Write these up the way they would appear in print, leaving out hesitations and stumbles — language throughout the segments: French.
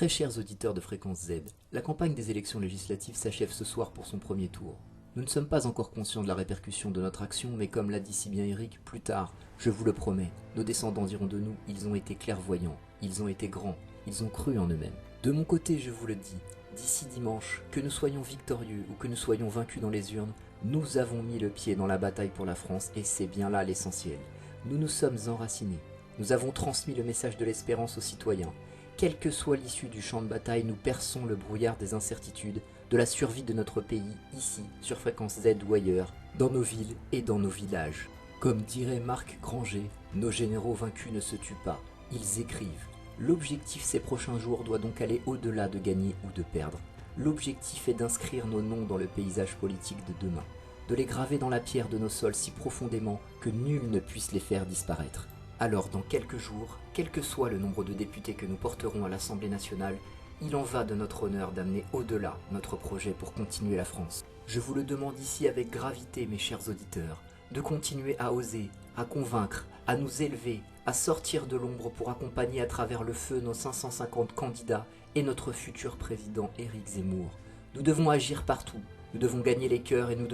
Très chers auditeurs de Fréquence Z, la campagne des élections législatives s'achève ce soir pour son premier tour. Nous ne sommes pas encore conscients de la répercussion de notre action, mais comme l'a dit si bien Eric, plus tard, je vous le promets, nos descendants diront de nous, ils ont été clairvoyants, ils ont été grands, ils ont cru en eux-mêmes. De mon côté, je vous le dis, d'ici dimanche, que nous soyons victorieux ou que nous soyons vaincus dans les urnes, nous avons mis le pied dans la bataille pour la France et c'est bien là l'essentiel. Nous nous sommes enracinés, nous avons transmis le message de l'espérance aux citoyens. Quelle que soit l'issue du champ de bataille, nous perçons le brouillard des incertitudes, de la survie de notre pays, ici, sur Fréquence Z ou ailleurs, dans nos villes et dans nos villages. Comme dirait Marc Granger, nos généraux vaincus ne se tuent pas, ils écrivent. L'objectif ces prochains jours doit donc aller au-delà de gagner ou de perdre. L'objectif est d'inscrire nos noms dans le paysage politique de demain, de les graver dans la pierre de nos sols si profondément que nul ne puisse les faire disparaître. Alors dans quelques jours, quel que soit le nombre de députés que nous porterons à l'Assemblée nationale, il en va de notre honneur d'amener au-delà notre projet pour continuer la France. Je vous le demande ici avec gravité, mes chers auditeurs, de continuer à oser, à convaincre, à nous élever, à sortir de l'ombre pour accompagner à travers le feu nos 550 candidats et notre futur président Éric Zemmour. Nous devons agir partout, nous devons gagner les cœurs et nous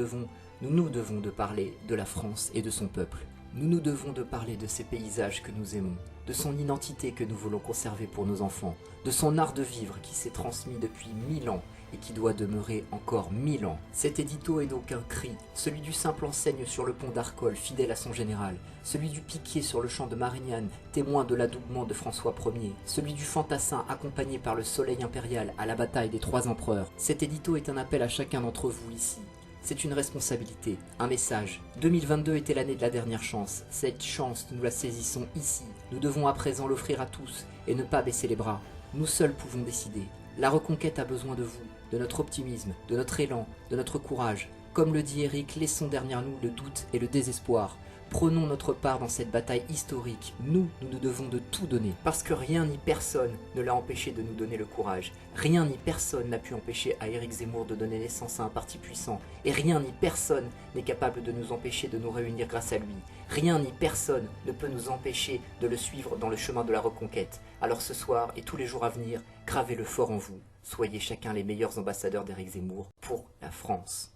nous devons de parler de la France et de son peuple. Nous devons de parler de ces paysages que nous aimons, de son identité que nous voulons conserver pour nos enfants, de son art de vivre qui s'est transmis depuis 1000 ans et qui doit demeurer encore 1000 ans. Cet édito est donc un cri, celui du simple enseigne sur le pont d'Arcole, fidèle à son général, celui du piquier sur le champ de Marignane, témoin de l'adoubement de François Ier, celui du fantassin accompagné par le soleil impérial à la bataille des 3 empereurs. Cet édito est un appel à chacun d'entre vous ici. C'est une responsabilité, un message. 2022 était l'année de la dernière chance. Cette chance, nous la saisissons ici. Nous devons à présent l'offrir à tous et ne pas baisser les bras. Nous seuls pouvons décider. La reconquête a besoin de vous, de notre optimisme, de notre élan, de notre courage. Comme le dit Eric, laissons derrière nous le doute et le désespoir. Prenons notre part dans cette bataille historique. Nous devons de tout donner. Parce que rien ni personne ne l'a empêché de nous donner le courage. Rien ni personne n'a pu empêcher à Éric Zemmour de donner naissance à un parti puissant. Et rien ni personne n'est capable de nous empêcher de nous réunir grâce à lui. Rien ni personne ne peut nous empêcher de le suivre dans le chemin de la reconquête. Alors ce soir et tous les jours à venir, gravez-le fort en vous. Soyez chacun les meilleurs ambassadeurs d'Éric Zemmour pour la France.